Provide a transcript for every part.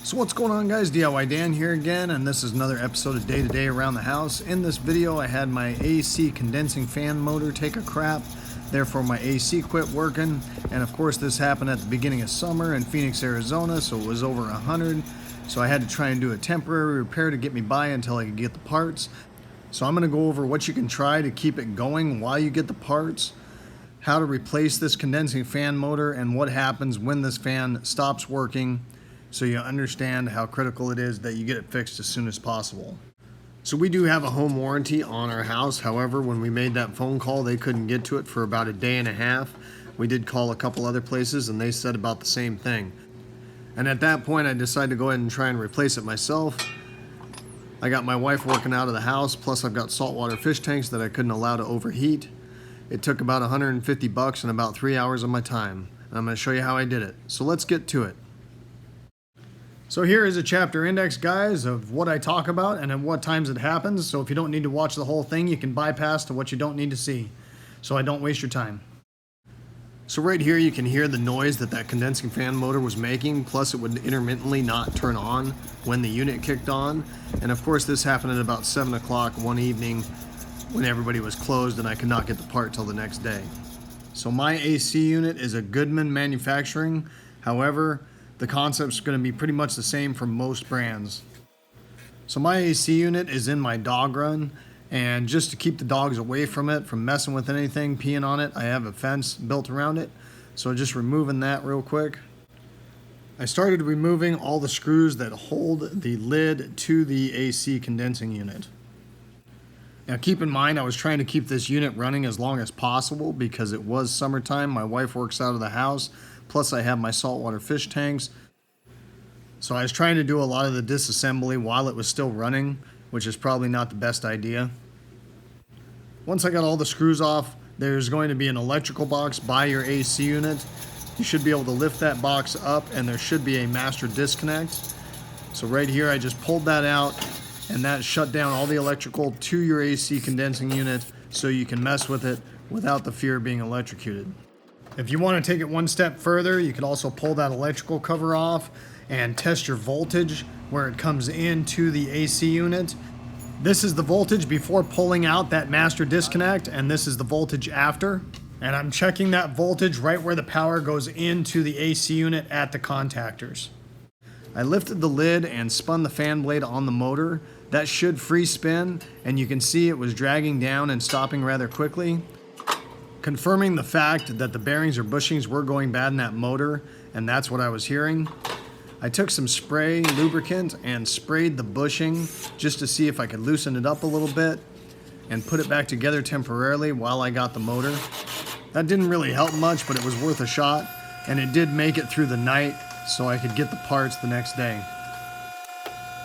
So what's going on, guys? DIY Dan here again, and this is another episode of Day to Day Around the House. In this video I had my AC condensing fan motor take a crap, therefore my AC quit working, and of course this happened at the beginning of summer in Phoenix, Arizona, so it was over 100, so I had to try and do a temporary repair to get me by until I could get the parts. So I'm going to go over what you can try to keep it going while you get the parts, how to replace this condensing fan motor, and what happens when this fan stops working, so you understand how critical it is that you get it fixed as soon as possible. So we do have a home warranty on our house. However, when we made that phone call, they couldn't get to it for about a day and a half. We did call a couple other places and they said about the same thing. And at that point, I decided to go ahead and try and replace it myself. I got my wife working out of the house, plus I've got saltwater fish tanks that I couldn't allow to overheat. It took about $150 and about 3 hours of my time. And I'm going to show you how I did it. So let's get to it. So here is a chapter index, guys, of what I talk about and at what times it happens. So if you don't need to watch the whole thing, you can bypass to what you don't need to see, so I don't waste your time. So right here you can hear the noise that condensing fan motor was making, plus it would intermittently not turn on when the unit kicked on. And of course this happened at about 7 o'clock one evening when everybody was closed and I could not get the part till the next day. So my AC unit is a Goodman manufacturing. However, the concept's going to be pretty much the same for most brands. So my AC unit is in my dog run, and just to keep the dogs away from it, from messing with anything, peeing on it, I have a fence built around it. So just removing that real quick. I started removing all the screws that hold the lid to the AC condensing unit. Now keep in mind, I was trying to keep this unit running as long as possible because it was summertime. My wife works out of the house. Plus I have my saltwater fish tanks. So I was trying to do a lot of the disassembly while it was still running, which is probably not the best idea. Once I got all the screws off, there's going to be an electrical box by your AC unit. You should be able to lift that box up and there should be a master disconnect. So right here I just pulled that out and that shut down all the electrical to your AC condensing unit so you can mess with it without the fear of being electrocuted. If you want to take it one step further, you could also pull that electrical cover off and test your voltage where it comes into the AC unit. This is the voltage before pulling out that master disconnect, and this is the voltage after. And I'm checking that voltage right where the power goes into the AC unit at the contactors. I lifted the lid and spun the fan blade on the motor. That should free spin, and you can see it was dragging down and stopping rather quickly, confirming the fact that the bearings or bushings were going bad in that motor, and that's what I was hearing. I took some spray lubricant and sprayed the bushing just to see if I could loosen it up a little bit and put it back together temporarily while I got the motor. That didn't really help much, but it was worth a shot, and it did make it through the night so I could get the parts the next day.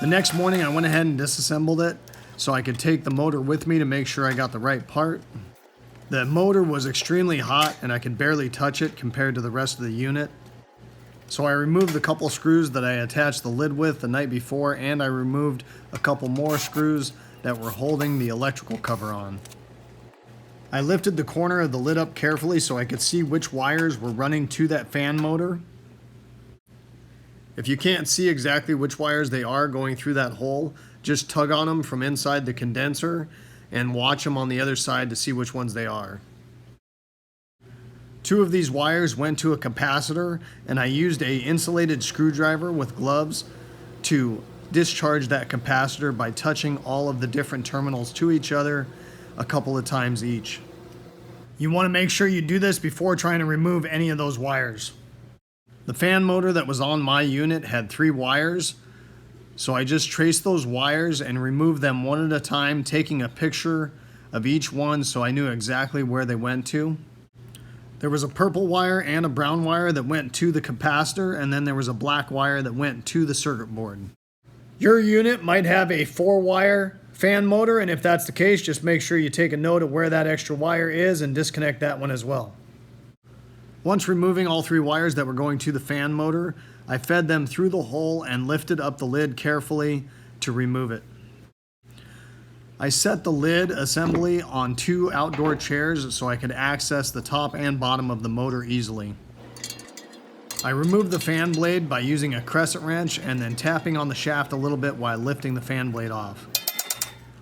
The next morning I went ahead and disassembled it so I could take the motor with me to make sure I got the right part. The motor was extremely hot and I could barely touch it compared to the rest of the unit. So I removed the couple screws that I attached the lid with the night before, and I removed a couple more screws that were holding the electrical cover on. I lifted the corner of the lid up carefully so I could see which wires were running to that fan motor. If you can't see exactly which wires they are going through that hole, just tug on them from inside the condenser and watch them on the other side to see which ones they are. 2 of these wires went to a capacitor, and I used a insulated screwdriver with gloves to discharge that capacitor by touching all of the different terminals to each other a couple of times each. You want to make sure you do this before trying to remove any of those wires. The fan motor that was on my unit had 3 wires. So I just traced those wires and removed them one at a time, taking a picture of each one so I knew exactly where they went to. There was a purple wire and a brown wire that went to the capacitor, and then there was a black wire that went to the circuit board. Your unit might have a 4-wire fan motor, and if that's the case, just make sure you take a note of where that extra wire is and disconnect that one as well. Once removing all 3 wires that were going to the fan motor, I fed them through the hole and lifted up the lid carefully to remove it. I set the lid assembly on 2 outdoor chairs so I could access the top and bottom of the motor easily. I removed the fan blade by using a crescent wrench and then tapping on the shaft a little bit while lifting the fan blade off.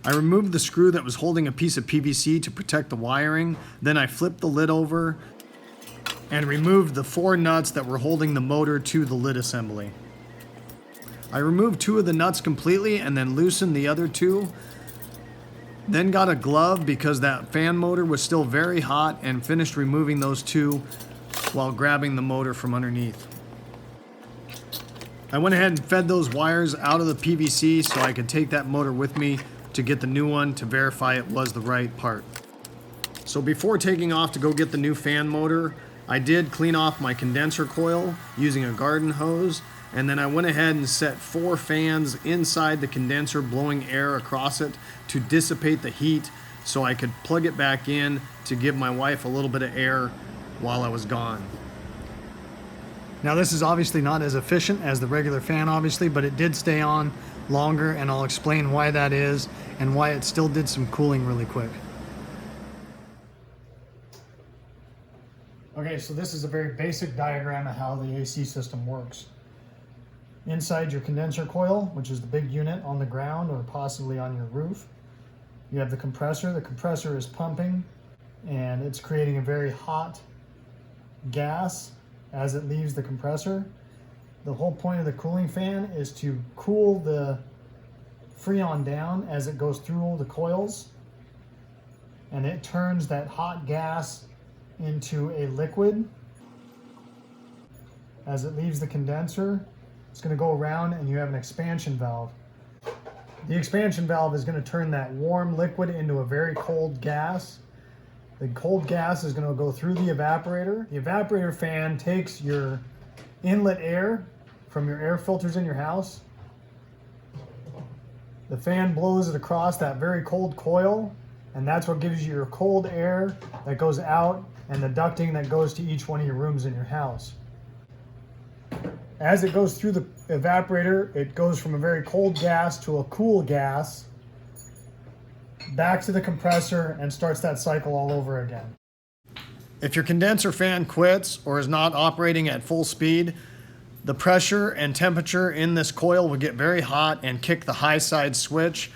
I removed the screw that was holding a piece of PVC to protect the wiring. Then I flipped the lid over and removed the 4 nuts that were holding the motor to the lid assembly. I removed 2 of the nuts completely and then loosened the other 2. Then got a glove because that fan motor was still very hot, and finished removing those 2 while grabbing the motor from underneath. I went ahead and fed those wires out of the PVC so I could take that motor with me to get the new one to verify it was the right part. So before taking off to go get the new fan motor, I did clean off my condenser coil using a garden hose, and then I went ahead and set 4 fans inside the condenser, blowing air across it to dissipate the heat so I could plug it back in to give my wife a little bit of air while I was gone. Now this is obviously not as efficient as the regular fan, obviously, but it did stay on longer, and I'll explain why that is and why it still did some cooling really quick. Okay, so this is a very basic diagram of how the AC system works. Inside your condenser coil, which is the big unit on the ground or possibly on your roof, you have the compressor. The compressor is pumping and it's creating a very hot gas as it leaves the compressor. The whole point of the cooling fan is to cool the Freon down as it goes through all the coils, and it turns that hot gas into a liquid. As it leaves the condenser, it's going to go around and you have an expansion valve. The expansion valve is going to turn that warm liquid into a very cold gas. The cold gas is going to go through the evaporator. The evaporator fan takes your inlet air from your air filters in your house. The fan blows it across that very cold coil, and that's what gives you your cold air that goes out and the ducting that goes to each one of your rooms in your house. As it goes through the evaporator, it goes from a very cold gas to a cool gas, back to the compressor, and starts that cycle all over again. If your condenser fan quits or is not operating at full speed, the pressure and temperature in this coil will get very hot and kick the high side switch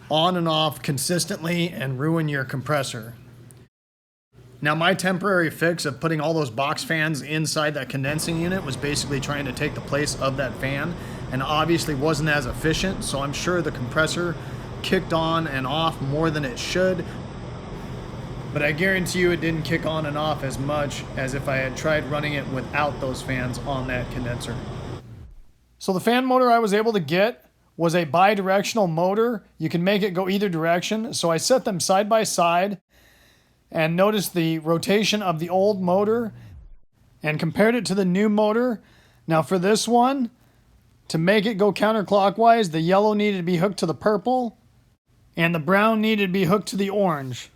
on and off consistently and ruin your compressor. Now, my temporary fix of putting all those box fans inside that condensing unit was basically trying to take the place of that fan, and obviously wasn't as efficient, so I'm sure the compressor kicked on and off more than it should, but I guarantee you it didn't kick on and off as much as if I had tried running it without those fans on that condenser. So the fan motor I was able to get was a bi-directional motor. You can make it go either direction, so I set them side by side and noticed the rotation of the old motor and compared it to the new motor. Now for this one, to make it go counterclockwise, the yellow needed to be hooked to the purple and the brown needed to be hooked to the orange.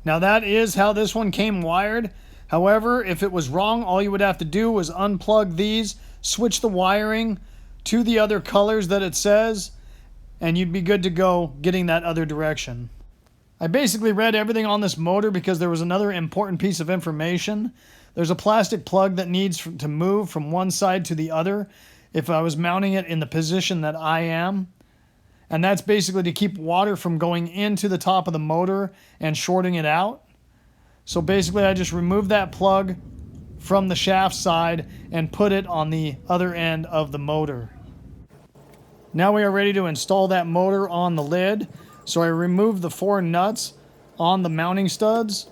Now that is how this one came wired. However, if it was wrong, all you would have to do was unplug these, switch the wiring to the other colors that it says, and you'd be good to go getting that other direction. I basically read everything on this motor because there was another important piece of information. There's a plastic plug that needs to move from one side to the other if I was mounting it in the position that I am. And that's basically to keep water from going into the top of the motor and shorting it out. So basically I just removed that plug from the shaft side and put it on the other end of the motor. Now we are ready to install that motor on the lid. So I removed the 4 nuts on the mounting studs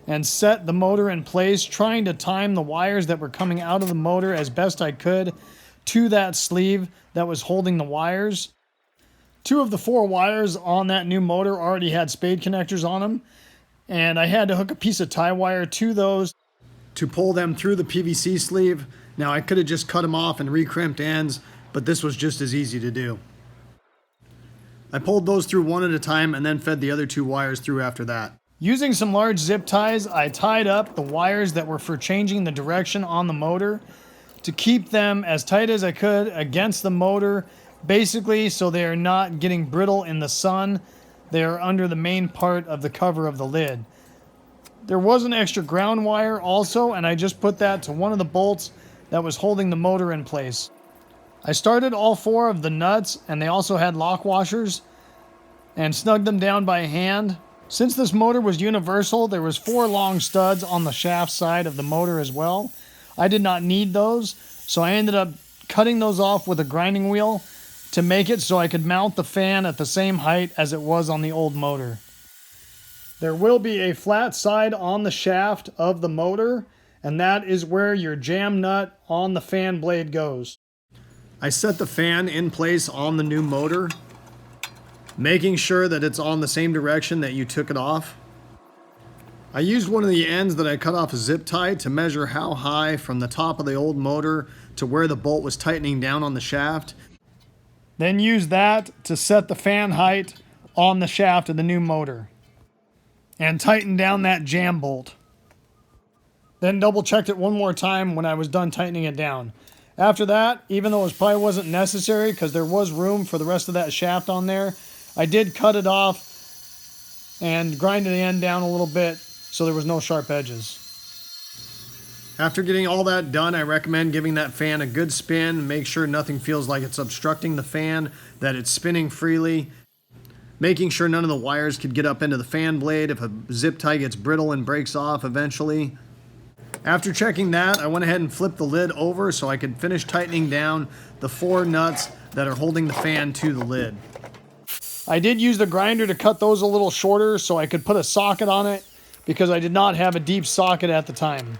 and set the motor in place, trying to time the wires that were coming out of the motor as best I could to that sleeve that was holding the wires. 2 of the 4 wires on that new motor already had spade connectors on them, and I had to hook a piece of tie wire to those to pull them through the PVC sleeve. Now I could have just cut them off and re-crimped ends, but this was just as easy to do. I pulled those through one at a time and then fed the other 2 wires through after that. Using some large zip ties, I tied up the wires that were for changing the direction on the motor to keep them as tight as I could against the motor, basically so they are not getting brittle in the sun. They are under the main part of the cover of the lid. There was an extra ground wire also, and I just put that to one of the bolts that was holding the motor in place. I started all 4 of the nuts, and they also had lock washers, and snugged them down by hand. Since this motor was universal, there was 4 long studs on the shaft side of the motor as well. I did not need those, so I ended up cutting those off with a grinding wheel to make it so I could mount the fan at the same height as it was on the old motor. There will be a flat side on the shaft of the motor, and that is where your jam nut on the fan blade goes. I set the fan in place on the new motor, making sure that it's on the same direction that you took it off. I used one of the ends that I cut off a zip tie to measure how high from the top of the old motor to where the bolt was tightening down on the shaft. Then use that to set the fan height on the shaft of the new motor. And tighten down that jam bolt. Then double checked it one more time when I was done tightening it down. After that, even though it probably wasn't necessary because there was room for the rest of that shaft on there, I did cut it off and grind the end down a little bit so there was no sharp edges. After getting all that done, I recommend giving that fan a good spin. Make sure nothing feels like it's obstructing the fan, that it's spinning freely. Making sure none of the wires could get up into the fan blade if a zip tie gets brittle and breaks off eventually. After checking that, I went ahead and flipped the lid over so I could finish tightening down the 4 nuts that are holding the fan to the lid. I did use the grinder to cut those a little shorter so I could put a socket on it because I did not have a deep socket at the time.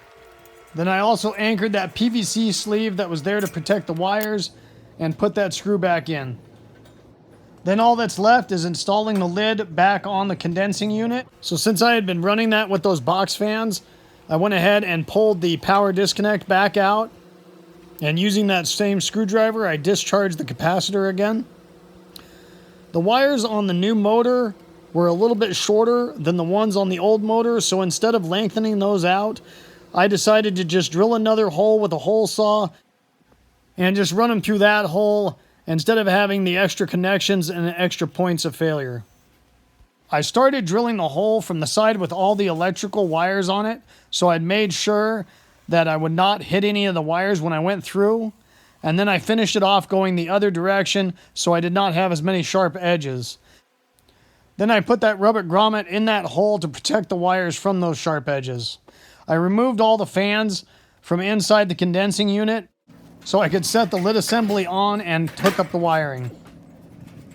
Then I also anchored that PVC sleeve that was there to protect the wires and put that screw back in. Then all that's left is installing the lid back on the condensing unit. So since I had been running that with those box fans, I went ahead and pulled the power disconnect back out, and using that same screwdriver, I discharged the capacitor again. The wires on the new motor were a little bit shorter than the ones on the old motor, so instead of lengthening those out, I decided to just drill another hole with a hole saw and just run them through that hole instead of having the extra connections and extra points of failure. I started drilling the hole from the side with all the electrical wires on it, so I'd made sure that I would not hit any of the wires when I went through, and then I finished it off going the other direction so I did not have as many sharp edges. Then I put that rubber grommet in that hole to protect the wires from those sharp edges. I removed all the fans from inside the condensing unit so I could set the lid assembly on and hook up the wiring.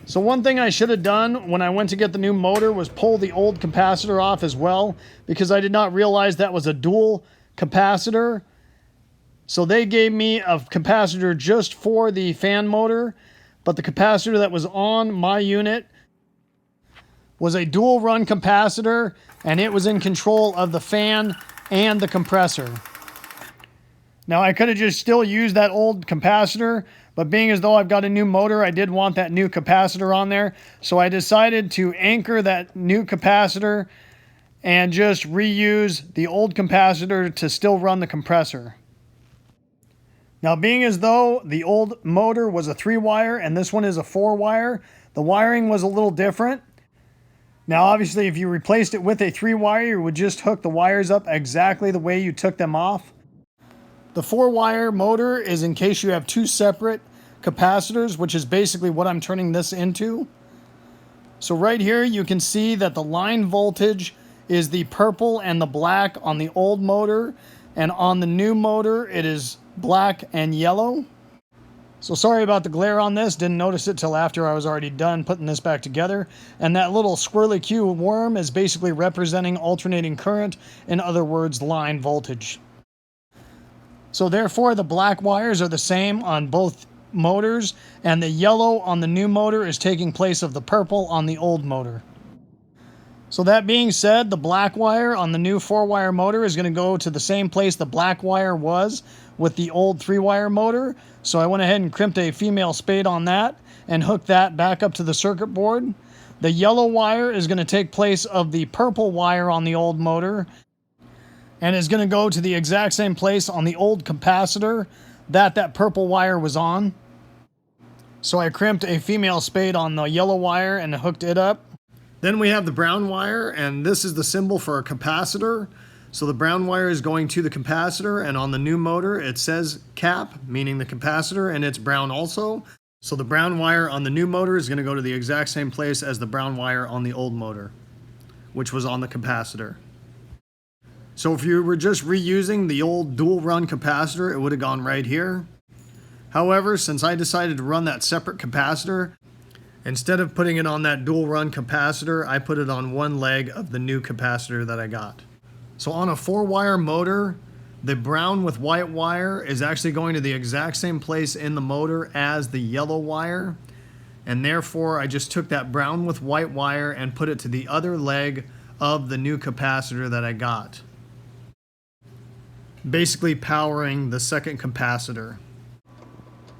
So one thing I should have done when I went to get the new motor was pull the old capacitor off as well, because I did not realize that was a dual capacitor. So they gave me a capacitor just for the fan motor, but the capacitor that was on my unit was a dual run capacitor, and it was in control of the fan and the compressor. Now I could have just still used that old capacitor, but being as though I've got a new motor, I did want that new capacitor on there. So I decided to anchor that new capacitor and just reuse the old capacitor to still run the compressor. Now being as though the old motor was a 3-wire and this one is a 4-wire, the wiring was a little different. Now obviously if you replaced it with a 3-wire, you would just hook the wires up exactly the way you took them off. The 4-wire motor is in case you have 2 separate capacitors, which is basically what I'm turning this into. So right here you can see that the line voltage is the purple and the black on the old motor, and on the new motor it is black and yellow. So sorry about the glare on this, didn't notice it till after I was already done putting this back together. And that little swirly Q worm is basically representing alternating current, in other words line voltage. So therefore the black wires are the same on both motors, and the yellow on the new motor is taking place of the purple on the old motor. So that being said, the black wire on the new 4-wire motor is going to go to the same place the black wire was with the old 3-wire motor. So I went ahead and crimped a female spade on that and hooked that back up to the circuit board. The yellow wire is going to take place of the purple wire on the old motor, and is going to go to the exact same place on the old capacitor that purple wire was on. So I crimped a female spade on the yellow wire and hooked it up. Then we have the brown wire, and this is the symbol for a capacitor. So the brown wire is going to the capacitor, and on the new motor it says cap, meaning the capacitor, and it's brown also. So the brown wire on the new motor is going to go to the exact same place as the brown wire on the old motor, which was on the capacitor. So if you were just reusing the old dual run capacitor, it would have gone right here. However, since I decided to run that separate capacitor, instead of putting it on that dual run capacitor, I put it on one leg of the new capacitor that I got. So on a 4-wire motor, the brown with white wire is actually going to the exact same place in the motor as the yellow wire. And therefore, I just took that brown with white wire and put it to the other leg of the new capacitor that I got, basically powering the second capacitor.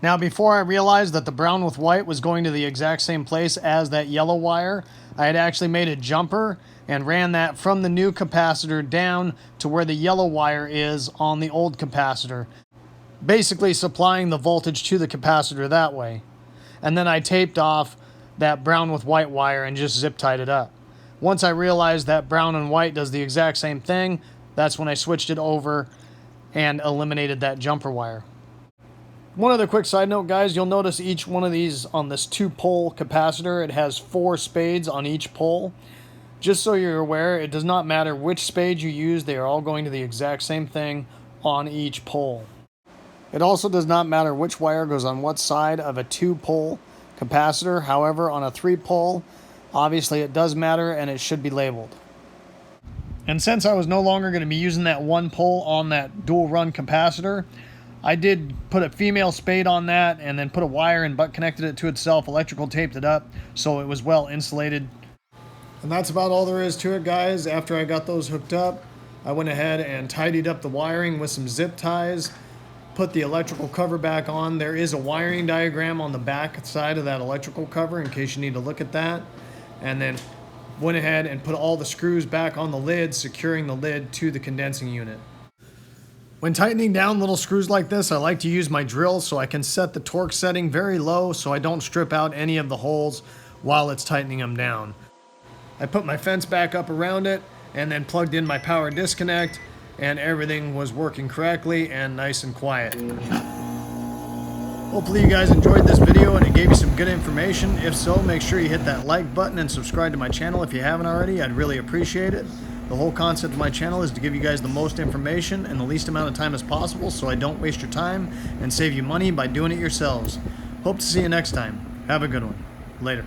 Now, before I realized that the brown with white was going to the exact same place as that yellow wire, I had actually made a jumper and ran that from the new capacitor down to where the yellow wire is on the old capacitor, basically supplying the voltage to the capacitor that way. And then I taped off that brown with white wire and just zip tied it up. Once I realized that brown and white does the exact same thing, that's when I switched it over and eliminated that jumper wire. One other quick side note, guys, you'll notice each one of these on this 2-pole capacitor, it has 4 spades on each pole. Just so you're aware, it does not matter which spade you use, they are all going to the exact same thing on each pole. It also does not matter which wire goes on what side of a 2-pole capacitor. However, on a 3-pole, obviously it does matter and it should be labeled. And since I was no longer going to be using that 1 pole on that dual run capacitor, I did put a female spade on that and then put a wire and butt connected it to itself, electrical taped it up so it was well insulated. And that's about all there is to it, guys. After I got those hooked up, I went ahead and tidied up the wiring with some zip ties, put the electrical cover back on. There is a wiring diagram on the back side of that electrical cover in case you need to look at that. And then went ahead and put all the screws back on the lid, securing the lid to the condensing unit. When tightening down little screws like this, I like to use my drill so I can set the torque setting very low so I don't strip out any of the holes while it's tightening them down. I put my fence back up around it and then plugged in my power disconnect, and everything was working correctly and nice and quiet. Hopefully you guys enjoyed this video and it gave you some good information. If so, make sure you hit that like button and subscribe to my channel if you haven't already. I'd really appreciate it. The whole concept of my channel is to give you guys the most information in the least amount of time as possible so I don't waste your time and save you money by doing it yourselves. Hope to see you next time. Have a good one. Later.